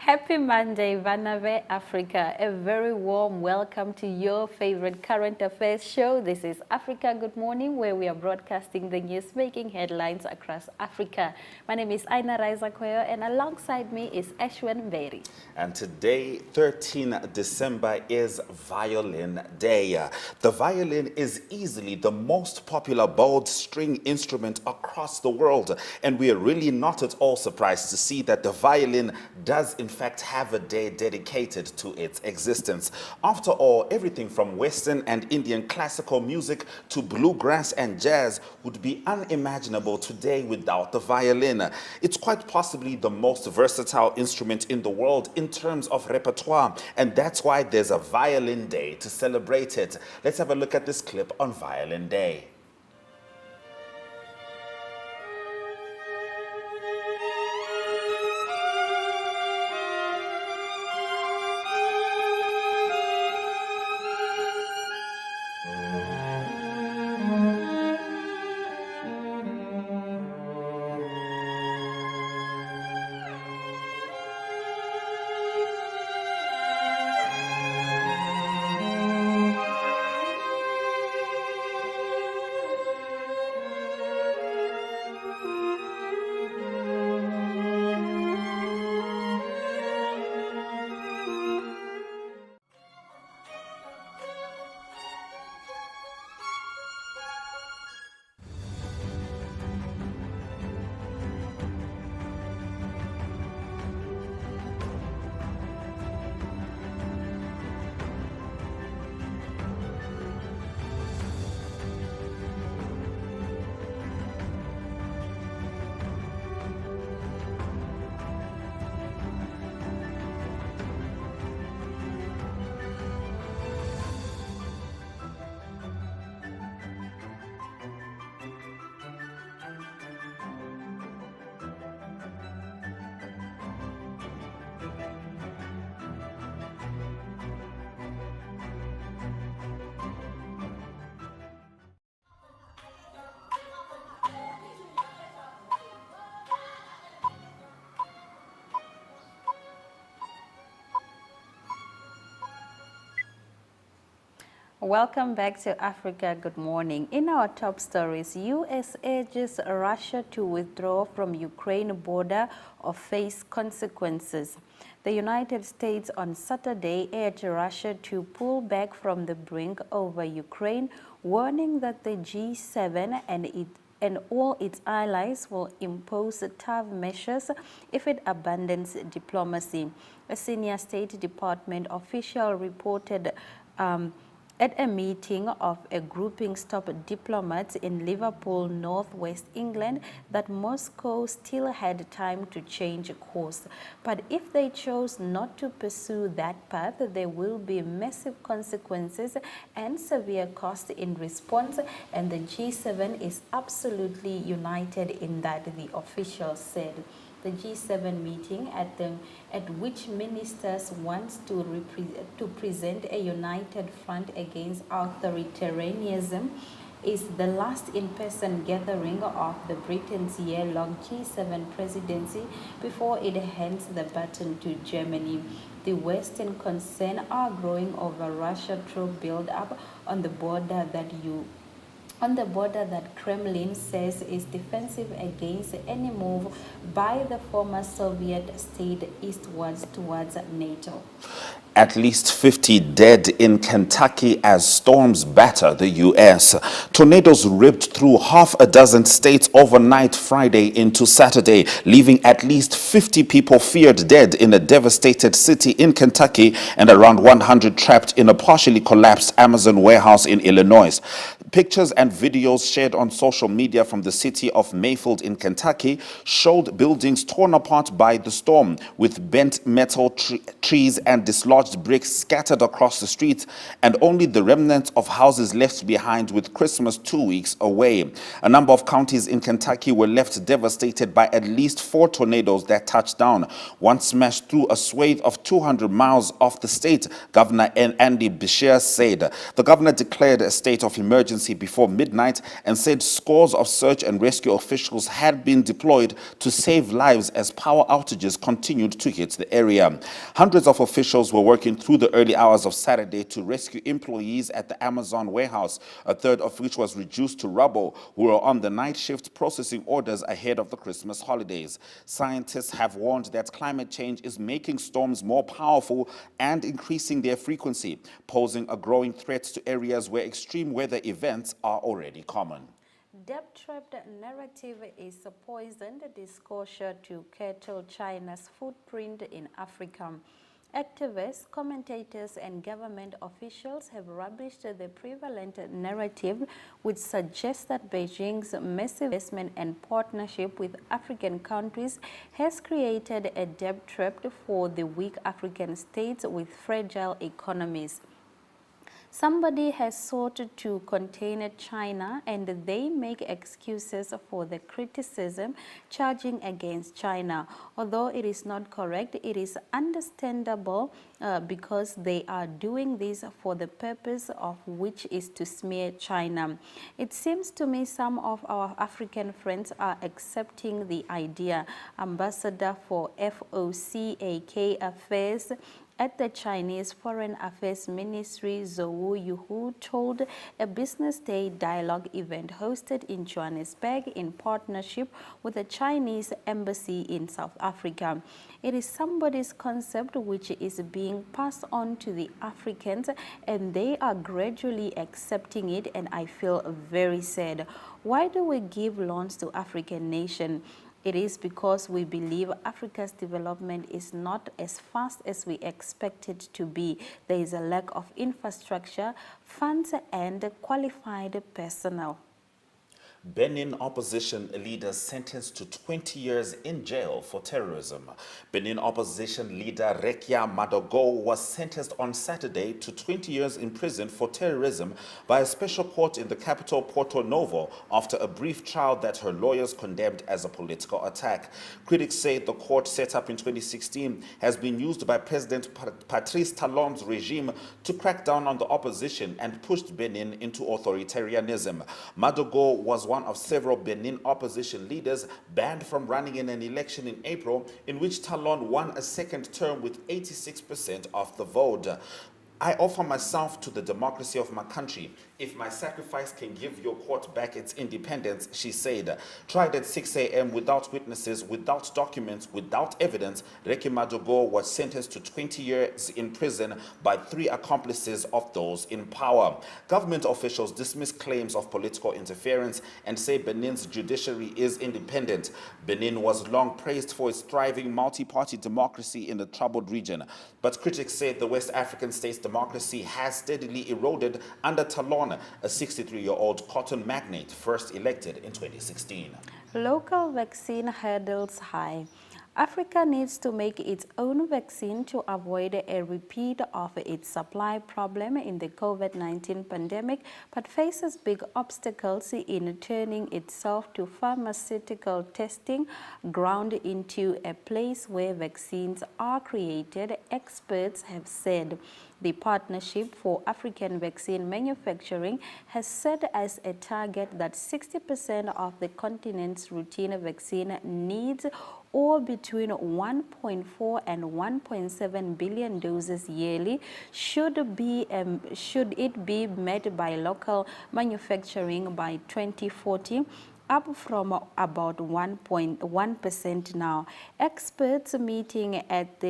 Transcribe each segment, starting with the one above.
Happy Monday, Vanave Africa. A very warm welcome to your favorite current affairs show. This is Africa Good Morning, where we are broadcasting the news making headlines across Africa. My name is Aina Raiza Koyo, and alongside me is Ashwin Berry. And today, 13 December, is Violin Day. The violin is easily the most popular bowed string instrument across the world, and we are really not at all surprised to see that the violin does in fact have a day dedicated to its existence. After all, everything from Western and Indian classical music to bluegrass and jazz would be unimaginable today without the violin. It's quite possibly the most versatile instrument in the world in terms of repertoire, and that's why there's a Violin Day to celebrate it. Let's have a look at this clip on Violin Day. Welcome back to Africa Good Morning. In our top stories, U.S. urges Russia to withdraw from Ukraine border or face consequences. The United States on Saturday urged Russia to pull back from the brink over Ukraine, warning that the G7 and all its allies will impose tough measures if it abandons diplomacy. A senior State Department official reported at a meeting of a grouping top diplomats in Liverpool, northwest England, that Moscow still had time to change course. But if they chose not to pursue that path, there will be massive consequences and severe costs in response, and the G7 is absolutely united in that, the official said. The G7 meeting at which ministers want to present a united front against authoritarianism is the last in-person gathering of the Britain's year-long G7 presidency before it hands the baton to Germany. The Western concern are growing over Russia troop build-up on the border that Kremlin says is defensive against any move by the former Soviet state eastwards towards NATO. At least 50 dead in Kentucky as storms batter the U.S. Tornadoes ripped through half a dozen states overnight Friday into Saturday, leaving at least 50 people feared dead in a devastated city in Kentucky and around 100 trapped in a partially collapsed Amazon warehouse in Illinois. Pictures and videos shared on social media from the city of Mayfield in Kentucky showed buildings torn apart by the storm, with bent metal trees and dislodged bricks scattered across the streets, and only the remnants of houses left behind, with Christmas 2 weeks away. A number of counties in Kentucky were left devastated by at least 4 tornadoes that touched down. One smashed through a swathe of 200 miles off the state, Governor Andy Beshear said. The governor declared a state of emergency emergency before midnight and said scores of search and rescue officials had been deployed to save lives as power outages continued to hit the area. Hundreds of officials were working through the early hours of Saturday to rescue employees at the Amazon warehouse, a third of which was reduced to rubble, who were on the night shift processing orders ahead of the Christmas holidays. Scientists have warned that climate change is making storms more powerful and increasing their frequency, posing a growing threat to areas where extreme weather events are already common. Debt-trapped narrative is a poisoned discourse to curtail China's footprint in Africa. Activists, commentators, and government officials have rubbished the prevalent narrative, which suggests that Beijing's massive investment and partnership with African countries has created a debt trap for the weak African states with fragile economies. Somebody has sought to contain China, and they make excuses for the criticism charging against China. Although it is not correct, it is understandable because they are doing this for the purpose of which is to smear China. It seems to me some of our African friends are accepting the idea. Ambassador for FOCAK Affairs at the Chinese Foreign Affairs Ministry, Zhou Yuhu, told a Business Day dialogue event hosted in Johannesburg in partnership with the Chinese Embassy in South Africa. It is somebody's concept which is being passed on to the Africans, and they are gradually accepting it, and I feel very sad. Why do we give loans to African nations? It is because we believe Africa's development is not as fast as we expect it to be. There is a lack of infrastructure, funds, and qualified personnel. Benin opposition leader sentenced to 20 years in jail for terrorism. Benin opposition leader Rekia Madogo was sentenced on Saturday to 20 years in prison for terrorism by a special court in the capital Porto Novo after a brief trial that her lawyers condemned as a political attack. Critics say the court, set up in 2016, has been used by President Patrice Talon's regime to crack down on the opposition and pushed Benin into authoritarianism. Madogo was one of several Benin opposition leaders banned from running in an election in April in which Talon won a second term with 86% of the vote. I offer myself to the democracy of my country if my sacrifice can give your court back its independence, she said. Tried at 6 a.m. without witnesses, without documents, without evidence, Reki Madogo was sentenced to 20 years in prison by 3 accomplices of those in power. Government officials dismiss claims of political interference and say Benin's judiciary is independent. Benin was long praised for its thriving multi-party democracy in the troubled region, but critics say the West African state's democracy has steadily eroded under Talon, a 63-year-old cotton magnate first elected in 2016. Local vaccine hurdles high. Africa needs to make its own vaccine to avoid a repeat of its supply problem in the COVID-19 pandemic, but faces big obstacles in turning itself to pharmaceutical testing ground into a place where vaccines are created, experts have said. The Partnership for African Vaccine Manufacturing has set as a target that 60% of the continent's routine vaccine needs, or between 1.4 and 1.7 billion doses yearly, should it be met by local manufacturing by 2040. Up from about 1.1% now. Experts meeting at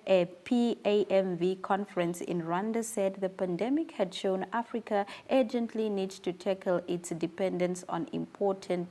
a PAMV conference in Rwanda said the pandemic had shown Africa urgently needs to tackle its dependence on imported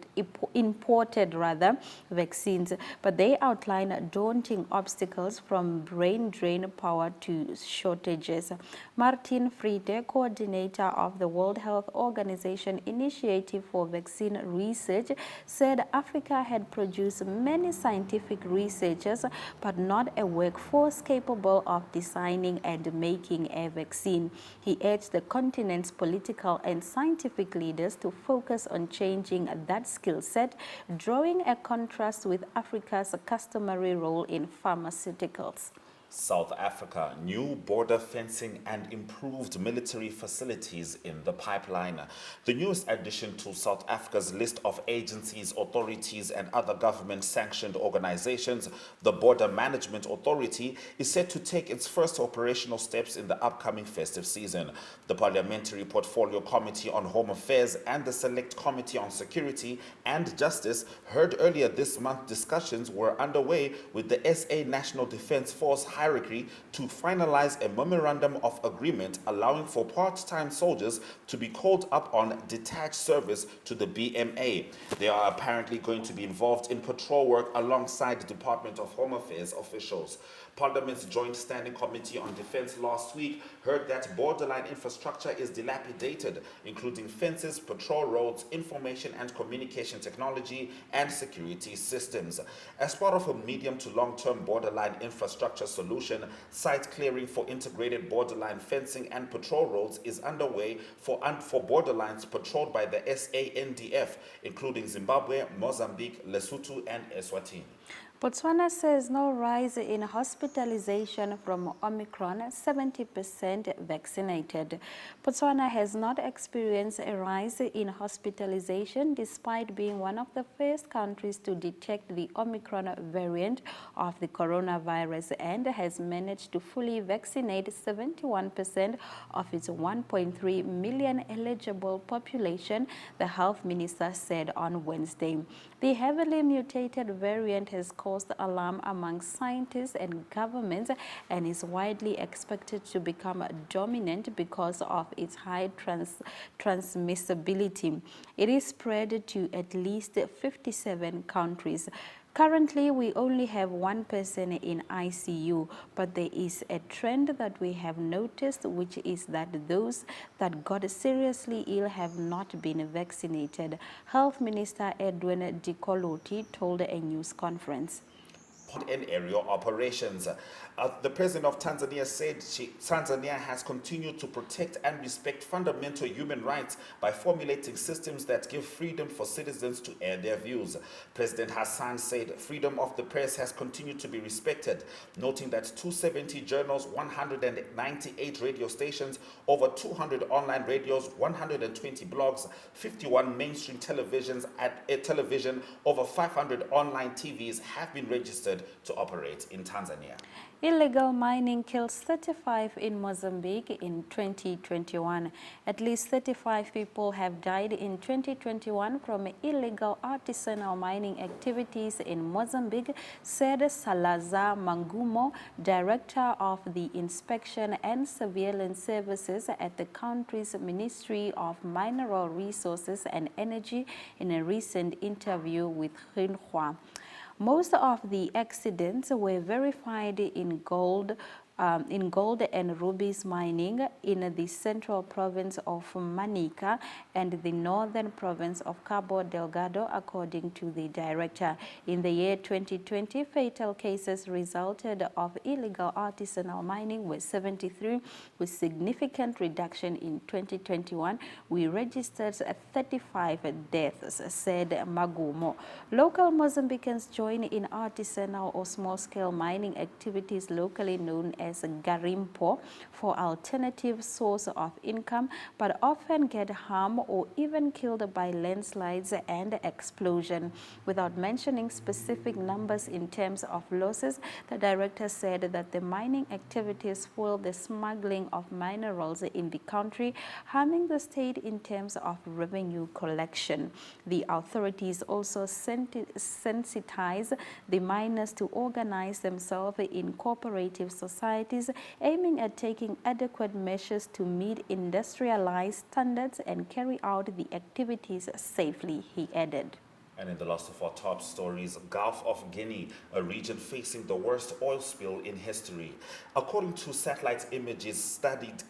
vaccines, but they outline daunting obstacles from brain drain power to shortages. Martin Friede, coordinator of the World Health Organization Initiative for Vaccine Research, said Africa had produced many scientific researchers, but not a workforce capable of designing and making a vaccine. He urged the continent's political and scientific leaders to focus on changing that skill set, drawing a contrast with Africa's customary role in pharmaceuticals. South Africa, new border fencing and improved military facilities in the pipeline. The newest addition to South Africa's list of agencies, authorities, and other government-sanctioned organizations, the Border Management Authority, is set to take its first operational steps in the upcoming festive season. The Parliamentary Portfolio Committee on Home Affairs and the Select Committee on Security and Justice heard earlier this month discussions were underway with the SA National Defence Force hierarchy to finalize a memorandum of agreement allowing for part-time soldiers to be called up on detached service to the BMA. They are apparently going to be involved in patrol work alongside the Department of Home Affairs officials. Parliament's Joint Standing Committee on Defence last week heard that borderline infrastructure is dilapidated, including fences, patrol roads, information and communication technology, and security systems. As part of a medium to long-term borderline infrastructure solution, site clearing for integrated borderline fencing and patrol roads is underway for borderlines patrolled by the SANDF, including Zimbabwe, Mozambique, Lesotho, and Eswatini. Botswana says no rise in hospitalization from Omicron, 70% vaccinated. Botswana has not experienced a rise in hospitalization despite being one of the first countries to detect the Omicron variant of the coronavirus and has managed to fully vaccinate 71% of its 1.3 million eligible population, the health minister said on Wednesday. The heavily mutated variant has caused alarm among scientists and governments and is widely expected to become dominant because of its high transmissibility. It is spread to at least 57 countries. Currently, we only have one person in ICU, but there is a trend that we have noticed, which is that those that got seriously ill have not been vaccinated. Health Minister Edwin Dikoluti told a news conference. And area operations. The president of Tanzania said Tanzania has continued to protect and respect fundamental human rights by formulating systems that give freedom for citizens to air their views. President Hassan said freedom of the press has continued to be respected, noting that 270 journals, 198 radio stations, over 200 online radios, 120 blogs, 51 mainstream television, over 500 online TVs have been registered to operate in Tanzania. Illegal mining kills 35 in Mozambique in 2021. At least 35 people have died in 2021 from illegal artisanal mining activities in Mozambique, said Salazar Mangumo, director of the Inspection and Surveillance Services at the country's Ministry of Mineral Resources and Energy in a recent interview with Xinhua. Most of the accidents were verified in gold and rubies mining in the central province of Manica and the northern province of Cabo Delgado, according to the director. In the year 2020, fatal cases resulted of illegal artisanal mining were 73, with significant reduction in 2021. We registered 35 deaths, said Magumo. Local Mozambicans join in artisanal or small-scale mining activities locally known as garimpo for alternative source of income, but often get harmed or even killed by landslides and explosion. Without mentioning specific numbers in terms of losses, the director said that the mining activities fuel the smuggling of minerals in the country, harming the state in terms of revenue collection. The authorities also sensitize the miners to organize themselves in cooperative societies, aiming at taking adequate measures to meet industrialized standards and carry out the activities safely, he added. And in the last of our top stories, Gulf of Guinea, a region facing the worst oil spill in history. According to satellite images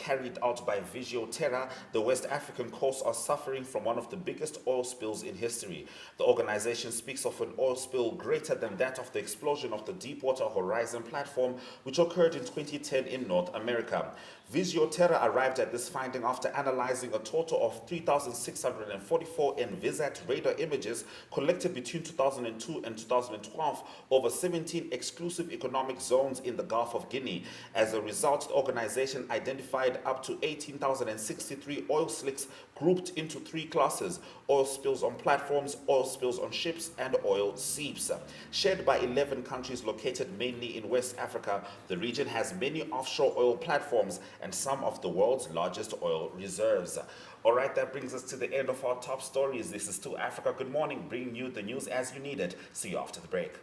carried out by Vigio-Terra, the West African coasts are suffering from one of the biggest oil spills in history. The organization speaks of an oil spill greater than that of the explosion of the Deepwater Horizon platform, which occurred in 2010 in North America. Visio arrived at this finding after analyzing a total of 3,644 Envisat radar images collected between 2002 and 2012 over 17 exclusive economic zones in the Gulf of Guinea. As a result, the organization identified up to 18,063 oil slicks grouped into three classes: oil spills on platforms, oil spills on ships, and oil seeps. Shared by 11 countries located mainly in West Africa, the region has many offshore oil platforms and some of the world's largest oil reserves. All right, that brings us to the end of our top stories. This is 2 Africa Good Morning, bringing you the news as you need it. See you after the break.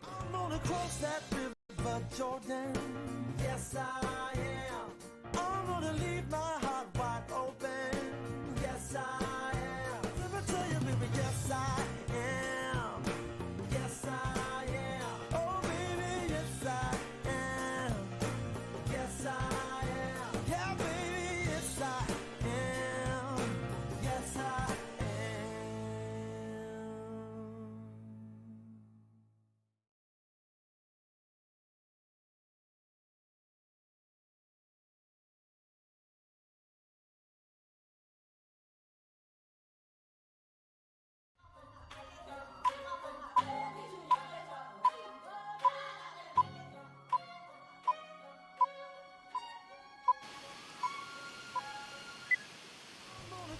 I'm gonna cross that river, Jordan. Yes, I am. I'm gonna leave my heart wide open. Yes, I am. Let me tell you, baby, yes, I am. Yes, I am. Oh, baby, yes, I am. Yes, I am. Yeah, baby, yes, I am. Yes, I am.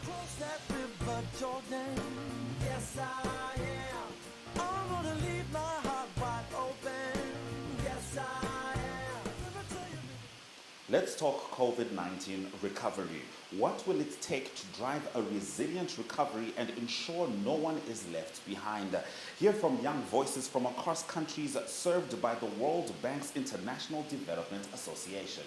Cross that river, Jordan. Yes, I am. I'm gonna leave my heart wide open. Yes, I am. Let me tell you. Let's talk COVID-19 recovery. What will it take to drive a resilient recovery and ensure no one is left behind? Hear from young voices from across countries served by the World Bank's International Development Association.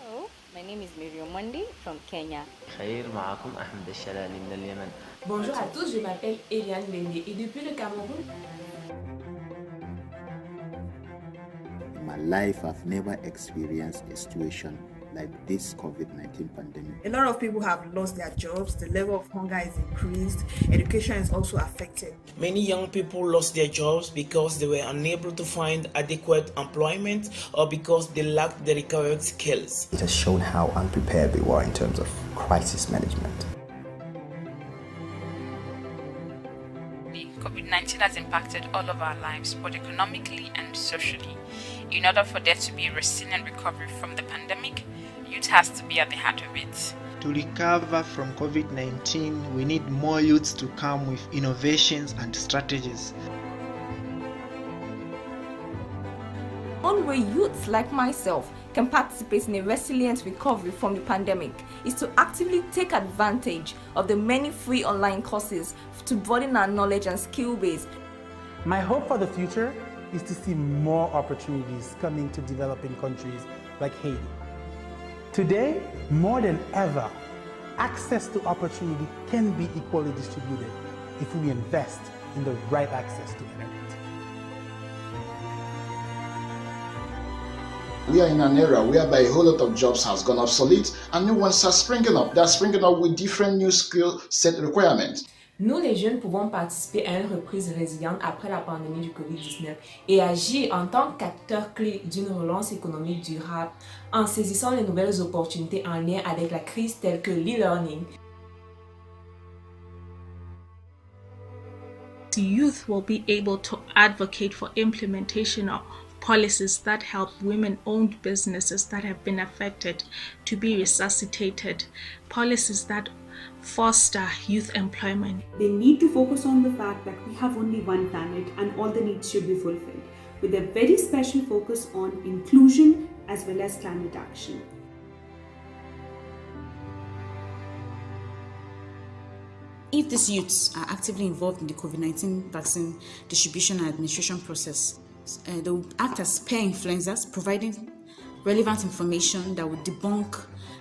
Hello, my name is Miriam Mundi from Kenya. خير معكم أحمد الشلالي من اليمن. Bonjour à tous, je m'appelle Eliane Bende et depuis le Cameroun. In my life, I've never experienced a situation like this COVID-19 pandemic. A lot of people have lost their jobs, the level of hunger is increased, education is also affected. Many young people lost their jobs because they were unable to find adequate employment or because they lacked the required skills. It has shown how unprepared we were in terms of crisis management. COVID-19 has impacted all of our lives, both economically and socially. In order for there to be a resilient recovery from the pandemic, youth has to be at the heart of it. To recover from COVID-19, we need more youths to come with innovations and strategies. One way youths like myself can participate in a resilient recovery from the pandemic is to actively take advantage of the many free online courses to broaden our knowledge and skill base. My hope for the future is to see more opportunities coming to developing countries like Haiti. Today, more than ever, access to opportunity can be equally distributed if we invest in the right access to internet. We are in an era whereby a whole lot of jobs has gone obsolete and new ones are springing up. They're springing up with different new skill set requirements. Nous, les jeunes, pouvons participer à une reprise résiliente après la pandémie du Covid-19 et agir en tant qu'acteurs clés d'une relance économique durable en saisissant les nouvelles opportunités en lien avec la crise telles que l'e-learning. The youth will be able to advocate for implementation of policies that help women-owned businesses that have been affected to be resuscitated, policies that foster youth employment. They need to focus on the fact that we have only one planet and all the needs should be fulfilled, with a very special focus on inclusion as well as climate action. If these youths are actively involved in the COVID-19 vaccine distribution and administration process, they will act as peer influencers, providing relevant information that will debunk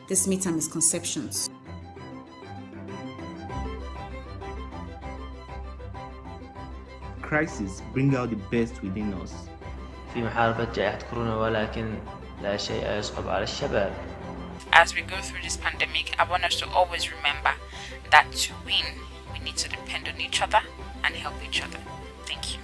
these myths and misconceptions. Crises bring out the best within us. في محاربة جائحة كورونا ولكن لا شيء يصعب على الشباب. As we go through this pandemic, I want us to always remember that to win, we need to depend on each other and help each other. Thank you.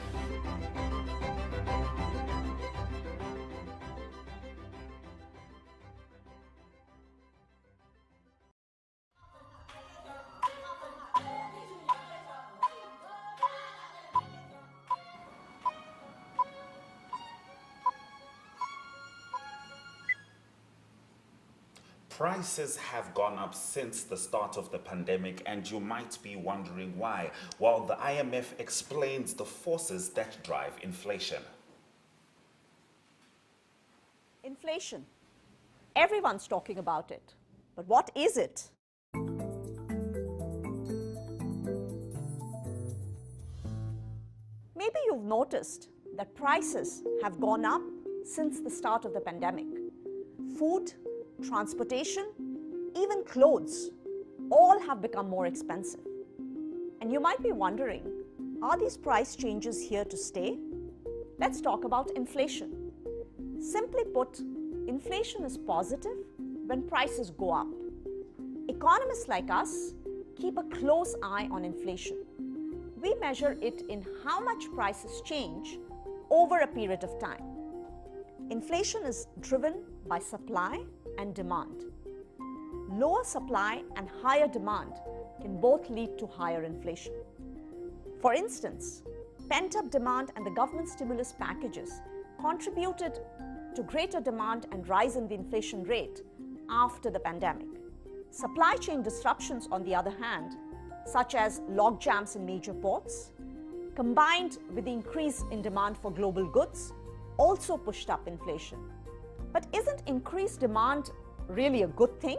Prices have gone up since the start of the pandemic, and you might be wondering why. Well, the IMF explains the forces that drive inflation. Inflation. Everyone's talking about it. But what is it? Maybe you've noticed that prices have gone up since the start of the pandemic. Food, transportation, even clothes, all have become more expensive. And you might be wondering, are these price changes here to stay? Let's talk about inflation. Simply put, inflation is positive when prices go up. Economists like us keep a close eye on inflation. We measure it in how much prices change over a period of time. Inflation is driven by supply and demand. Lower supply and higher demand can both lead to higher inflation. For instance, pent-up demand and the government stimulus packages contributed to greater demand and rise in the inflation rate after the pandemic. Supply chain disruptions, on the other hand, such as log jams in major ports, combined with the increase in demand for global goods, also pushed up inflation. But isn't increased demand really a good thing?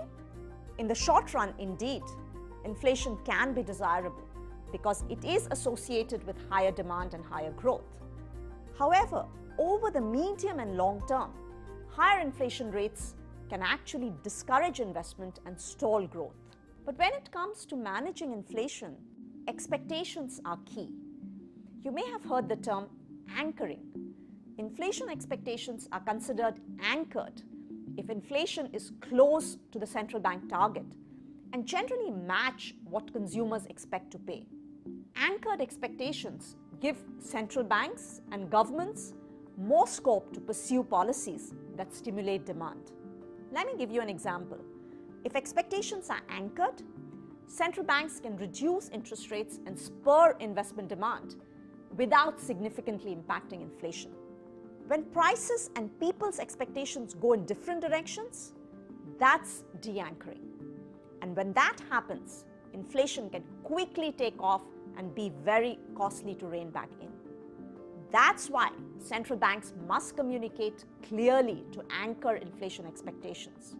In the short run, indeed, inflation can be desirable because it is associated with higher demand and higher growth. However, over the medium and long term, higher inflation rates can actually discourage investment and stall growth. But when it comes to managing inflation, expectations are key. You may have heard the term anchoring. Inflation expectations are considered anchored if inflation is close to the central bank target and generally match what consumers expect to pay. Anchored expectations give central banks and governments more scope to pursue policies that stimulate demand. Let me give you an example. If expectations are anchored, central banks can reduce interest rates and spur investment demand without significantly impacting inflation. When prices and people's expectations go in different directions, that's de-anchoring. And when that happens, inflation can quickly take off and be very costly to rein back in. That's why central banks must communicate clearly to anchor inflation expectations.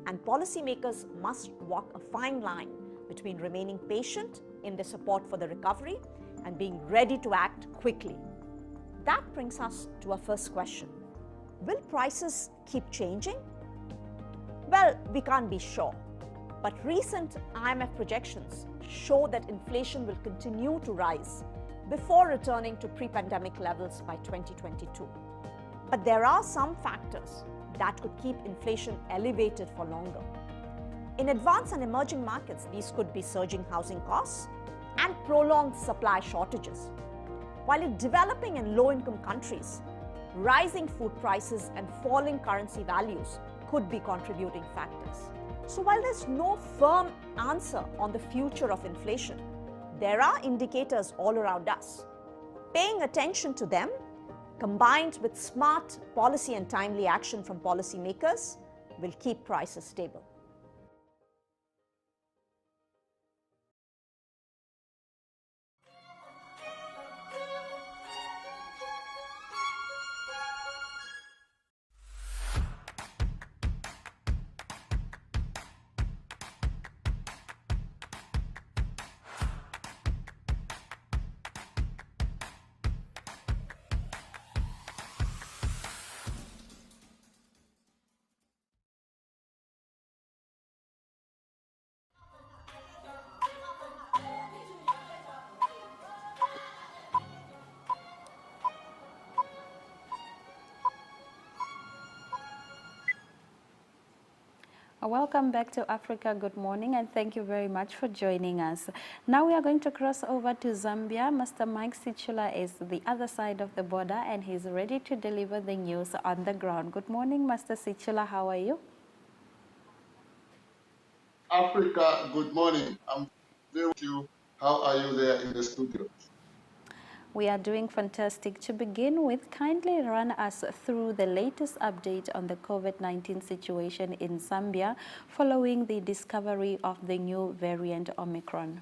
And policymakers must walk a fine line between remaining patient in their support for the recovery and being ready to act quickly. That brings us to our first question. Will prices keep changing? Well, we can't be sure. But recent IMF projections show that inflation will continue to rise before returning to pre-pandemic levels by 2022. But there are some factors that could keep inflation elevated for longer. In advanced and emerging markets, these could be surging housing costs and prolonged supply shortages. While in developing and low-income countries, rising food prices and falling currency values could be contributing factors. So while there's no firm answer on the future of inflation, there are indicators all around us. Paying attention to them, combined with smart policy and timely action from policymakers, will keep prices stable. Welcome back to Africa Good Morning, and thank you very much for joining us. Now we are going to cross over to Zambia. Master Mike Sichula is the other side of the border and he's ready to deliver the news on the ground. Good morning, Master Sichula. How are you? Africa, good morning. I'm very with you. How are you there in the studio? We are doing fantastic. To begin with, kindly run us through the latest update on the COVID-19 situation in Zambia following the discovery of the new variant Omicron.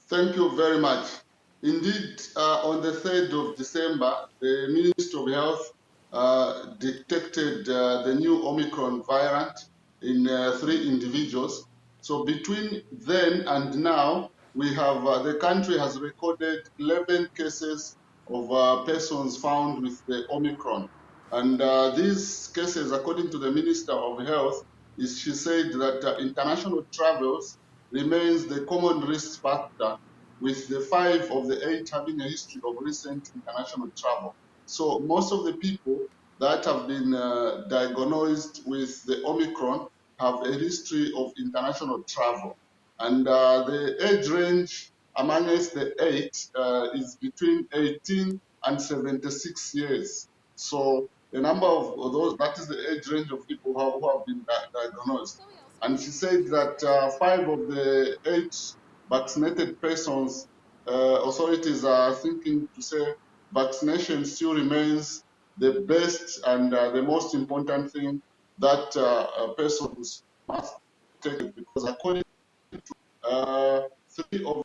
Thank you very much. Indeed, on the 3rd of December, the Ministry of Health detected the new Omicron variant in 3 individuals. So between then and now, we have the country has recorded 11 cases of persons found with the Omicron. And these cases, according to the Minister of Health, she said that international travels remains the common risk factor, with the 5 of the 8 having a history of recent international travel. So most of the people that have been diagnosed with the Omicron have a history of international travel. And the age range amongst the 8 is between 18 and 76 years. So the number of those, that is the age range of people who have been diagnosed. And she said that 5 of the 8 vaccinated persons, authorities are thinking to say vaccination still remains the best and the most important thing that persons must take, because according to 3 of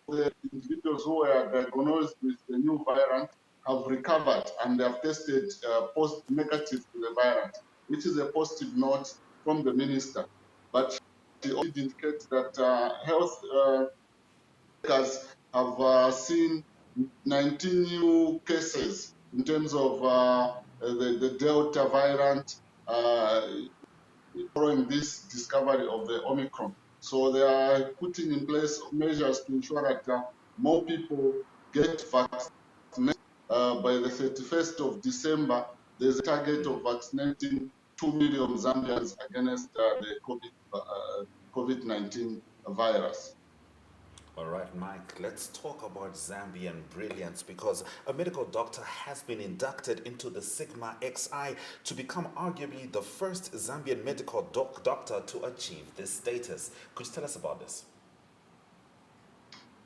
the individuals who were diagnosed with the new variant have recovered and they have tested negative to the variant, which is a positive note from the minister. But she also indicates that health have seen 19 new cases in terms of the Delta variant following this discovery of the Omicron. So they are putting in place measures to ensure that more people get vaccinated. By the 31st of December, there's a target of vaccinating 2 million Zambians against the COVID-19 virus. All right, Mike, let's talk about Zambian brilliance, because a medical doctor has been inducted into the Sigma XI to become arguably the first Zambian medical doctor to achieve this status. Could you tell us about this?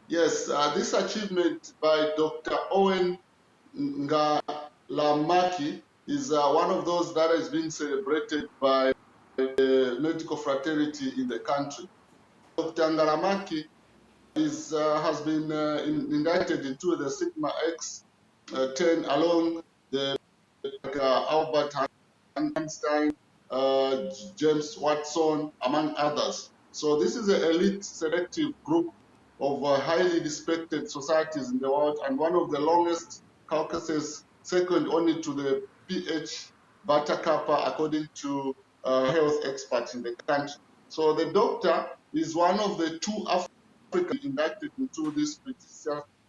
Yes, this achievement by Dr. Owen Ngalamaki is one of those that has been celebrated by the medical fraternity in the country. Dr. Ngalamaki has been inducted into the Sigma X 10 along the Albert Einstein, James Watson, among others. So this is an elite selective group of highly respected societies in the world, and one of the longest caucuses, second only to the PH Bata Kappa, according to health experts in the country. So the doctor is one of the 2 Africans inducted into this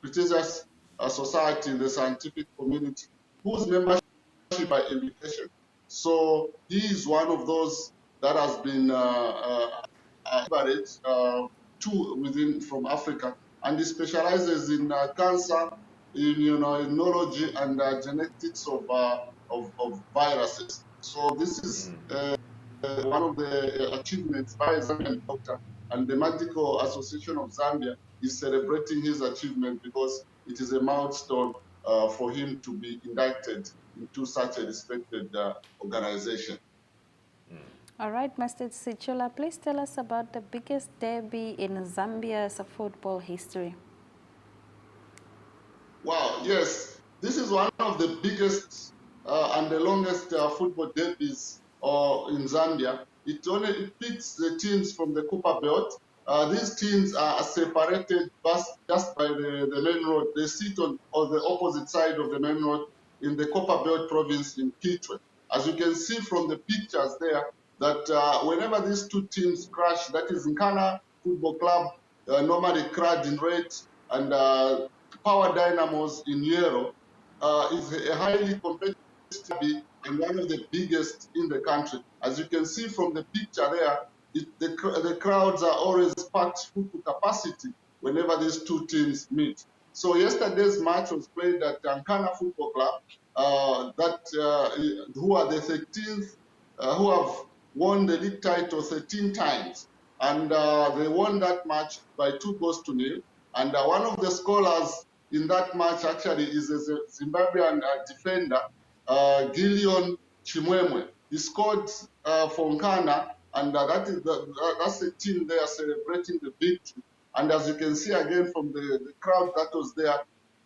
prestigious society in the scientific community, whose membership by invitation. So he is one of those that has been two within from Africa, and he specializes in cancer, immunology, and genetics of viruses. So this is one of the achievements by a Zambian doctor, and the Medical Association of Zambia is celebrating his achievement because it is a milestone for him to be inducted into such a respected organization. All right, Mr. Sichula, please tell us about the biggest derby in Zambia's football history. Wow, yes. This is one of the biggest and the longest football derbies in Zambia. It pits the teams from the Cooper Belt. These teams are separated just by the main road. They sit on the opposite side of the main road in the Cooper Belt province in Kitwe. As you can see from the pictures there, that whenever these 2 teams crash, that is Nkana Football Club, normally clad in red, and Power Dynamos in Euro, is a highly competitive derby and one of the biggest in the country. As you can see from the picture there, the crowds are always packed full to capacity whenever these two teams meet. So yesterday's match was played at Ankana Football Club, who are the 13th, who have won the league title 13 times. And they won that match by 2-0. And one of the scorers in that match actually is a Zimbabwean defender, Gideon Chimwemwe. He scored for Nkana, and that's the team they are celebrating the victory. And as you can see again from the crowd that was there,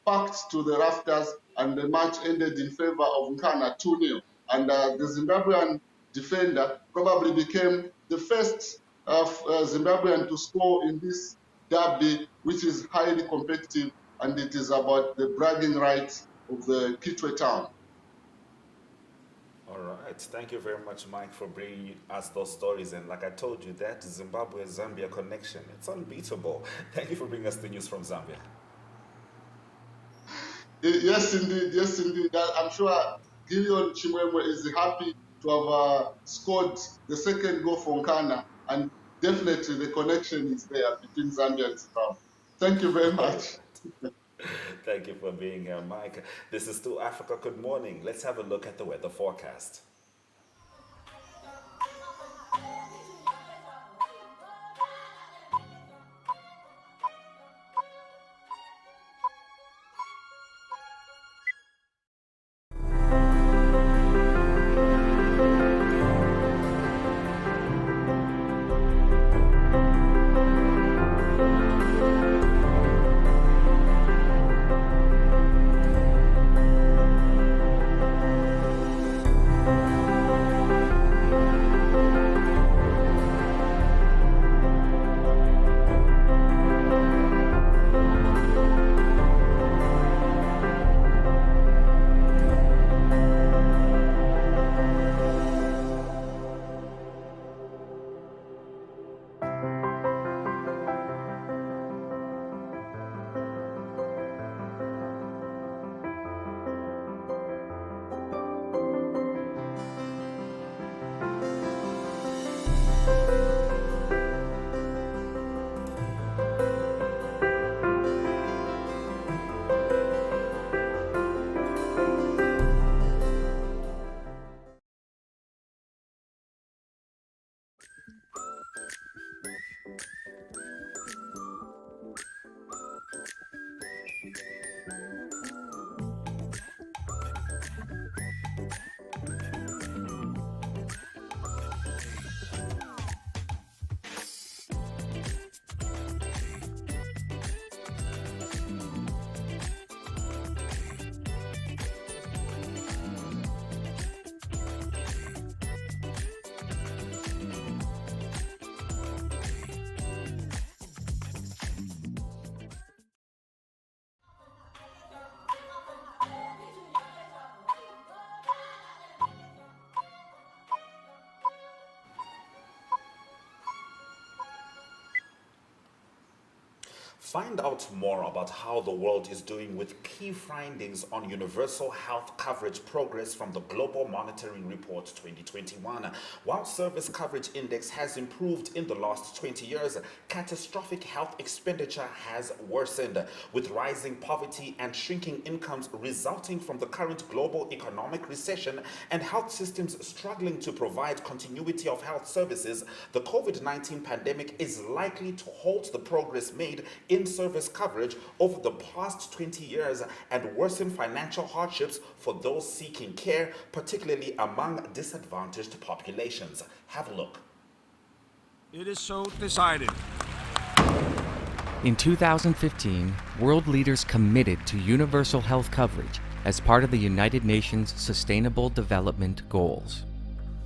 packed to the rafters, and the match ended in favor of Nkana 2-0. And the Zimbabwean defender probably became the first Zimbabwean to score in this derby, which is highly competitive, and it is about the bragging rights of the Kitwe town. All right. Thank you very much, Mike, for bringing us those stories. And like I told you, that Zimbabwe-Zambia connection, it's unbeatable. Thank you for bringing us the news from Zambia. Yes, indeed. Yes, indeed. I'm sure Gideon Chimwemwe is happy to have scored the second goal for Nkana, and definitely the connection is there between Zambia and Zimbabwe. Thank you very much. Thank you for being here, Mike. This is Still Africa. Good morning. Let's have a look at the weather forecast. Find out more about how the world is doing with key findings on universal health coverage progress from the Global Monitoring Report 2021. While service coverage index has improved in the last 20 years, catastrophic health expenditure has worsened, with rising poverty and shrinking incomes resulting from the current global economic recession and health systems struggling to provide continuity of health services. The COVID-19 pandemic is likely to halt the progress made in service coverage over the past 20 years and worsen financial hardships for those seeking care, particularly among disadvantaged populations. Have a look. It is so decided. In 2015, world leaders committed to universal health coverage as part of the United Nations Sustainable Development Goals.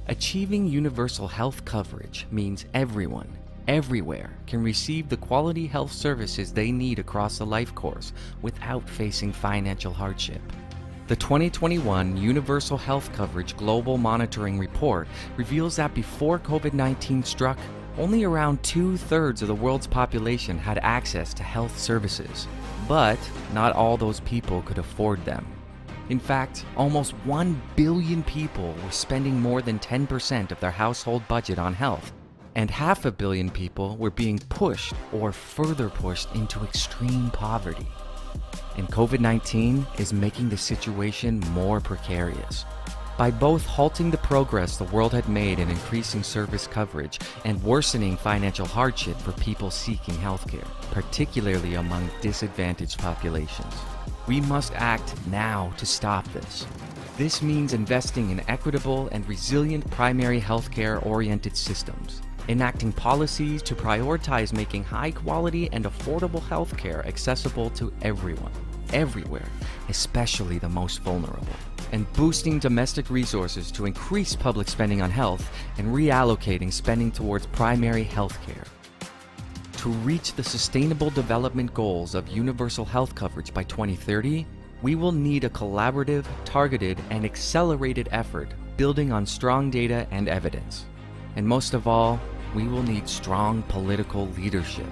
Achieving universal health coverage means everyone, everywhere, can receive the quality health services they need across the life course without facing financial hardship. The 2021 Universal Health Coverage Global Monitoring Report reveals that before COVID-19 struck, only around 2/3 of the world's population had access to health services. But not all those people could afford them. In fact, almost 1 billion people were spending more than 10% of their household budget on health, and 500 million people were being pushed or further pushed into extreme poverty. And COVID-19 is making the situation more precarious. By both halting the progress the world had made in increasing service coverage and worsening financial hardship for people seeking healthcare, particularly among disadvantaged populations. We must act now to stop this. This means investing in equitable and resilient primary healthcare-oriented systems, enacting policies to prioritize making high-quality and affordable healthcare accessible to everyone, everywhere, especially the most vulnerable, and boosting domestic resources to increase public spending on health and reallocating spending towards primary healthcare. To reach the Sustainable Development Goals of universal health coverage by 2030, we will need a collaborative, targeted, and accelerated effort building on strong data and evidence. And most of all, we will need strong political leadership.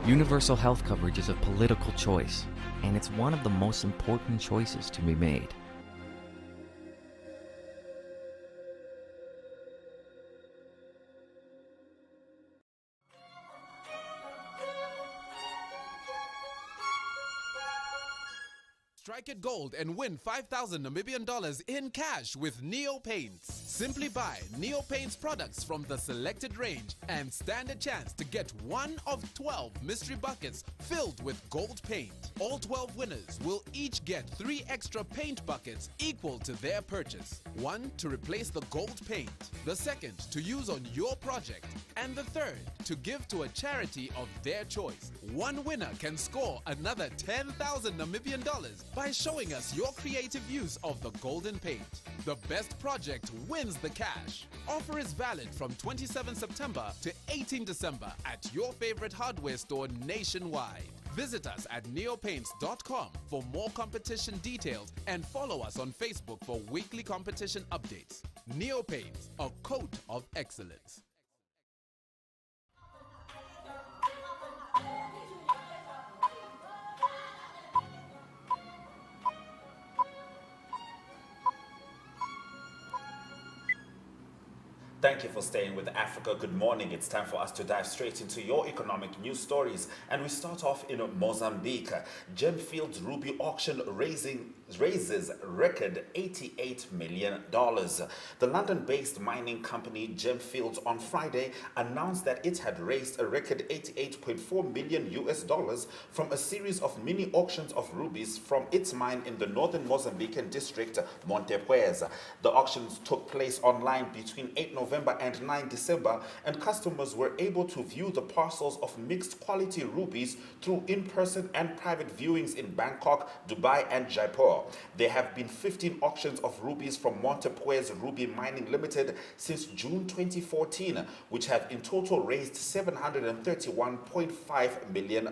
Universal health coverage is a political choice, and it's one of the most important choices to be made. Strike it gold and win 5,000 Namibian dollars in cash with Neo Paints. Simply buy Neo Paints products from the selected range and stand a chance to get one of 12 mystery buckets filled with gold paint. All 12 winners will each get 3 extra paint buckets equal to their purchase. One to replace the gold paint, the second to use on your project, and the third to give to a charity of their choice. One winner can score another 10,000 Namibian dollars by showing us your creative use of the golden paint. The best project wins the cash. Offer is valid from 27 September to 18 December at your favorite hardware store nationwide. Visit us at neopaints.com for more competition details and follow us on Facebook for weekly competition updates. Neopaints, a coat of excellence. Thank you for staying with Africa Good Morning. It's time for us to dive straight into your economic news stories. And we start off in Mozambique. Gemfield's ruby auction raises record $88 million. The London-based mining company Gemfields on Friday announced that it had raised a record $88.4 million from a series of mini auctions of rubies from its mine in the northern Mozambican district, Montepuez. The auctions took place online between 8 November and 9 December, and customers were able to view the parcels of mixed quality rubies through in-person and private viewings in Bangkok, Dubai, and Jaipur. There have been 15 auctions of rubies from Montepuez Ruby Mining Limited since June 2014, which have in total raised $731.5 million.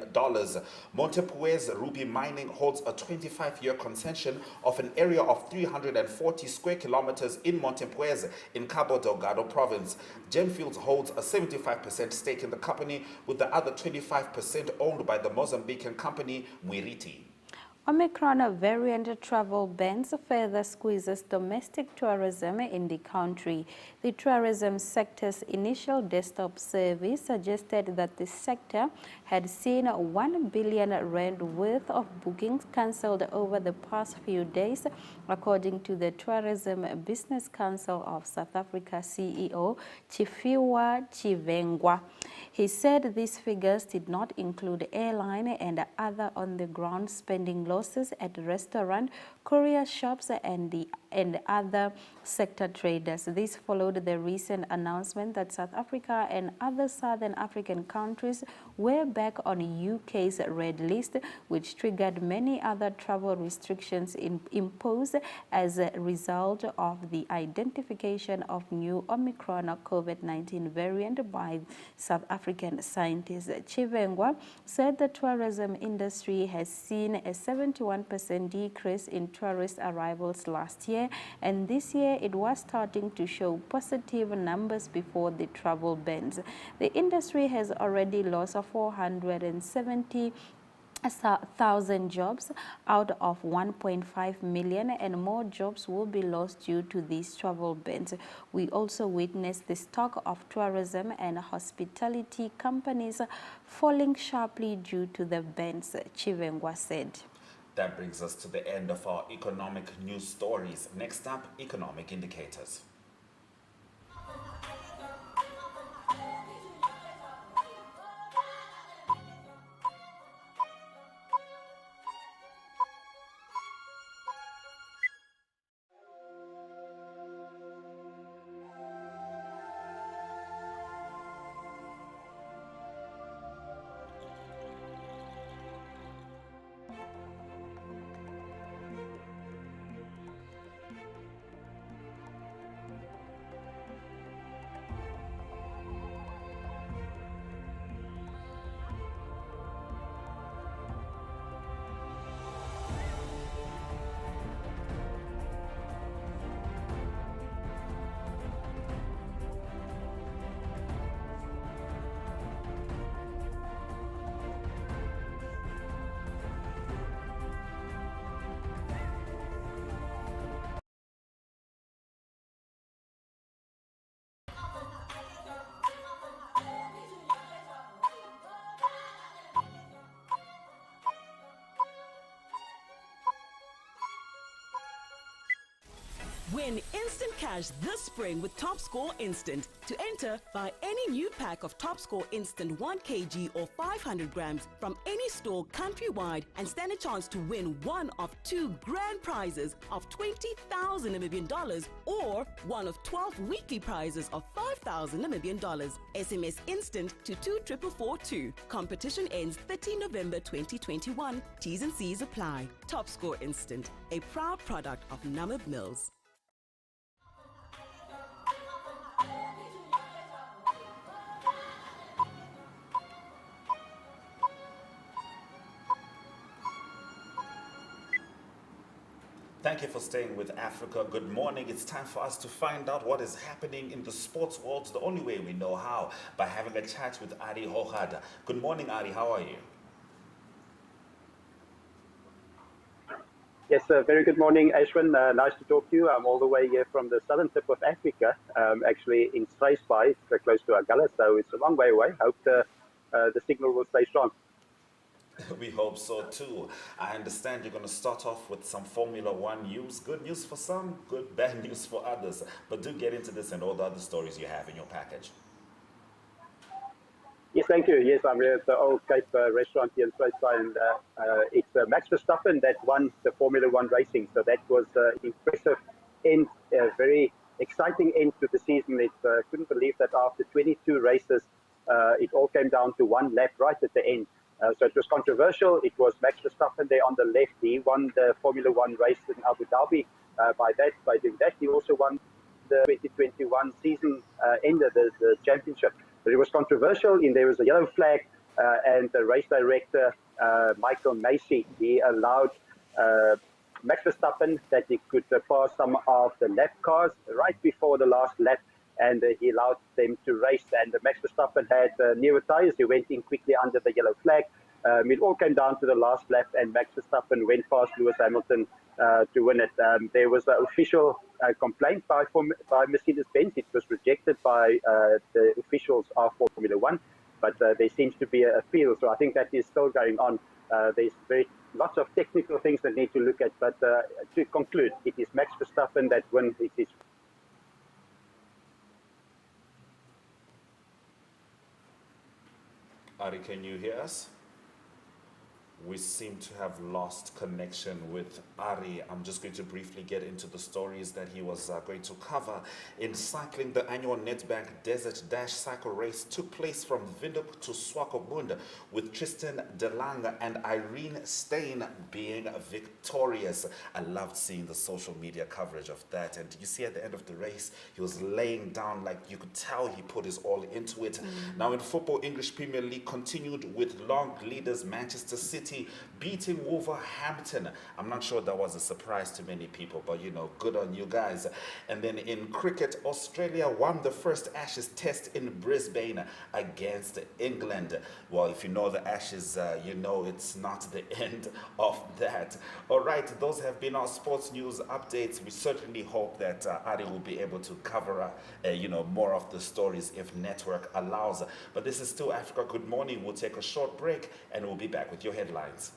Montepuez Ruby Mining holds a 25-year concession of an area of 340 square kilometers in Montepuez in Cabo Delgado province. Gemfields holds a 75% stake in the company, with the other 25% owned by the Mozambican company Mwiriti. Omicron variant travel bans further squeezes domestic tourism in the country. The tourism sector's initial desktop survey suggested that the sector had seen 1 billion rand worth of bookings cancelled over the past few days, according to the Tourism Business Council of South Africa CEO Chifiwa Chivengwa. He said these figures did not include airline and other on-the-ground spending losses at restaurant, courier shops, and other sector traders. This followed the recent announcement that South Africa and other Southern African countries were back on UK's red list, which triggered many other travel restrictions imposed as a result of the identification of new Omicron COVID-19 variant by South African scientists. Chivengwa said the tourism industry has seen a 71% decrease in tourist arrivals last year, and this year it was starting to show positive numbers before the travel bans. The industry has already lost 470 1,000 jobs out of 1.5 million, and more jobs will be lost due to these travel bans. We also witnessed the stock of tourism and hospitality companies falling sharply due to the bans, Chivengwa said. That brings us to the end of our economic news stories. Next up, economic indicators. Win instant cash this spring with Top Score Instant. To enter, buy any new pack of Top Score Instant 1 kg or 500 grams from any store countrywide and stand a chance to win one of 2 grand prizes of $20,000 Namibian or one of 12 weekly prizes of $5,000 Namibian. SMS Instant to 24442. Competition ends 30 November 2021. T's and C's apply. Top Score Instant, a proud product of Namib Mills. Thank you for staying with Africa. Good morning. It's time for us to find out what is happening in the sports world the only way we know how, by having a chat with Ari Hohada. Good morning, Ari. How are you? Yes, very good morning, Ashwin. Nice to talk to you. I'm all the way here from the southern tip of Africa, actually in Struisbaai, close to Agala, so it's a long way away. Hope the signal will stay strong. We hope so too. I understand you're going to start off with some Formula One news. Good news for some, bad news for others. But do get into this and all the other stories you have in your package. Yes, thank you. Yes, I'm here at the Old Cape restaurant here in Struisbaai, and it's Max Verstappen that won the Formula One racing. So that was impressive end, very exciting end to the season. It couldn't believe that after 22 races, it all came down to one lap right at the end. So it was controversial. It was Max Verstappen there on the left. He won the Formula One race in Abu Dhabi. By doing that, he also won the 2021 season ended the championship. But it was controversial. There was a yellow flag, and the race director, Michael Macy, he allowed Max Verstappen that he could pass some of the lap cars right before the last lap, and he allowed them to race. And Max Verstappen had newer tires. He went in quickly under the yellow flag. It all came down to the last lap, and Max Verstappen went past Lewis Hamilton to win it. There was an official complaint by Mercedes-Benz. It was rejected by the officials of Formula One, but there seems to be an appeal. So I think that is still going on. There's lots of technical things that need to look at, but to conclude, it is Max Verstappen that won. It is. Ari, can you hear us? We seem to have lost connection with Ari. I'm just going to briefly get into the stories that he was going to cover. In cycling, the annual Nedbank Desert Dash Cycle Race took place from Windhoek to Swakopmund, with Tristan De Lange and Irene Steyn being victorious. I loved seeing the social media coverage of that. And you see at the end of the race, he was laying down, like you could tell he put his all into it. Now in football, English Premier League continued with long leaders Manchester City City beating Wolverhampton. I'm not sure that was a surprise to many people, but you know, good on you guys. And then in cricket, Australia won the first Ashes test in Brisbane against England. Well, if you know the Ashes, you know it's not the end of that. All right, those have been our sports news updates. We certainly hope that Ari will be able to cover, you know, more of the stories if network allows. But this is still Africa Good Morning. We'll take a short break and we'll be back with your headlines.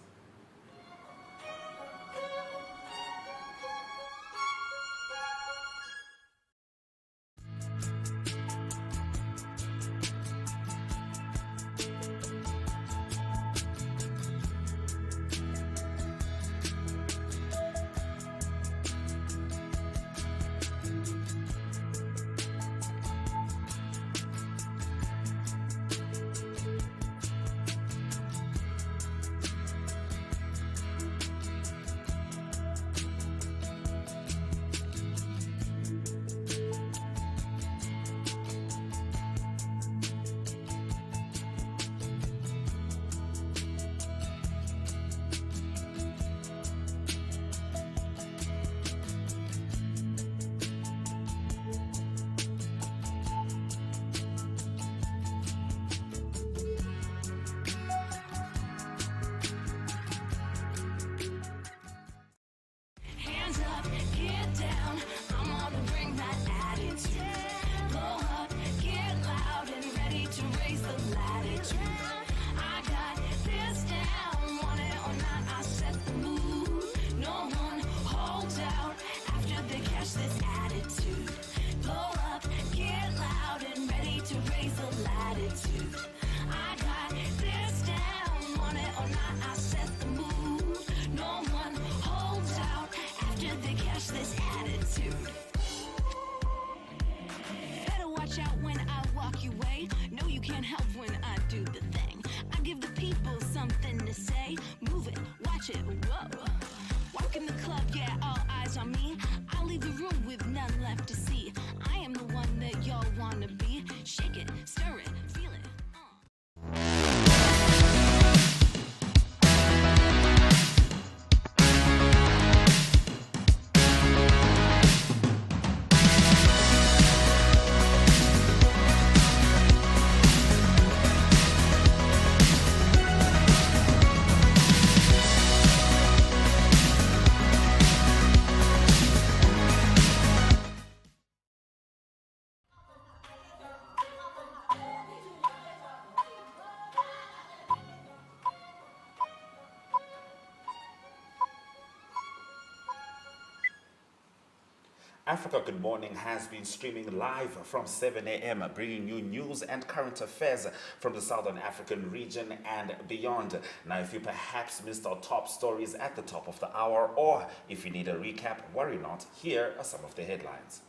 Africa Good Morning has been streaming live from 7 a.m., bringing you news and current affairs from the Southern African region and beyond. Now, if you perhaps missed our top stories at the top of the hour, or if you need a recap, worry not, here are some of the headlines.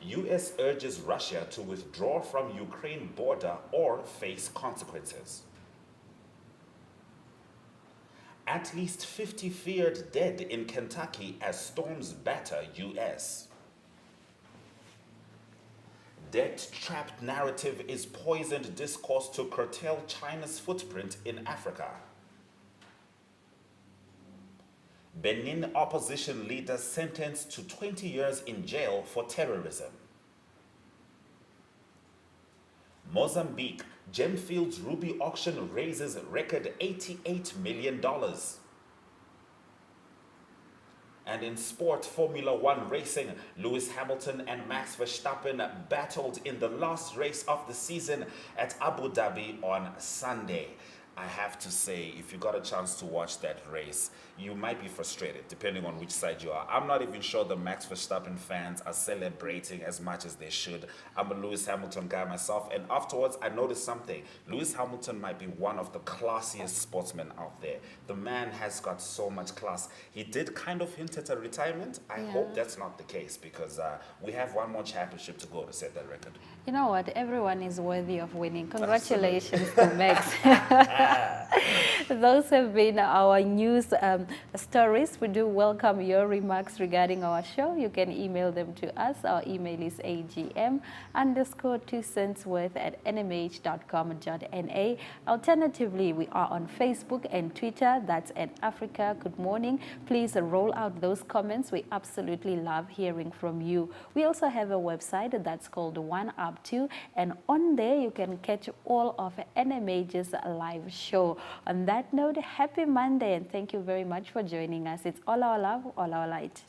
U.S. urges Russia to withdraw from Ukraine border or face consequences. At least 50 feared dead in Kentucky as storms batter U.S. Debt-trapped narrative is poisoned discourse to curtail China's footprint in Africa. Benin opposition leader sentenced to 20 years in jail for terrorism. Mozambique, Gemfield's ruby auction raises record $88 million. And in sport, Formula One racing, Lewis Hamilton and Max Verstappen battled in the last race of the season at Abu Dhabi on Sunday. I have to say, if you got a chance to watch that race, you might be frustrated, depending on which side you are. I'm not even sure the Max Verstappen fans are celebrating as much as they should. I'm a Lewis Hamilton guy myself, and afterwards, I noticed something. Lewis Hamilton might be one of the classiest sportsmen out there. The man has got so much class. He did kind of hint at a retirement. I hope that's not the case, because we have one more championship to go to set that record. You know what? Everyone is worthy of winning. Congratulations to Max. Those have been our news stories. We do welcome your remarks regarding our show. You can email them to us. Our email is agm_2centsworth@nmh.com.na. Alternatively, we are on Facebook and Twitter. That's at Africa Good Morning. Please roll out those comments. We absolutely love hearing from you. We also have a website that's called One Up To, and on there you can catch all of NMH's live show. On that note, happy Monday, and thank you very much for joining us. It's all our love, all our light.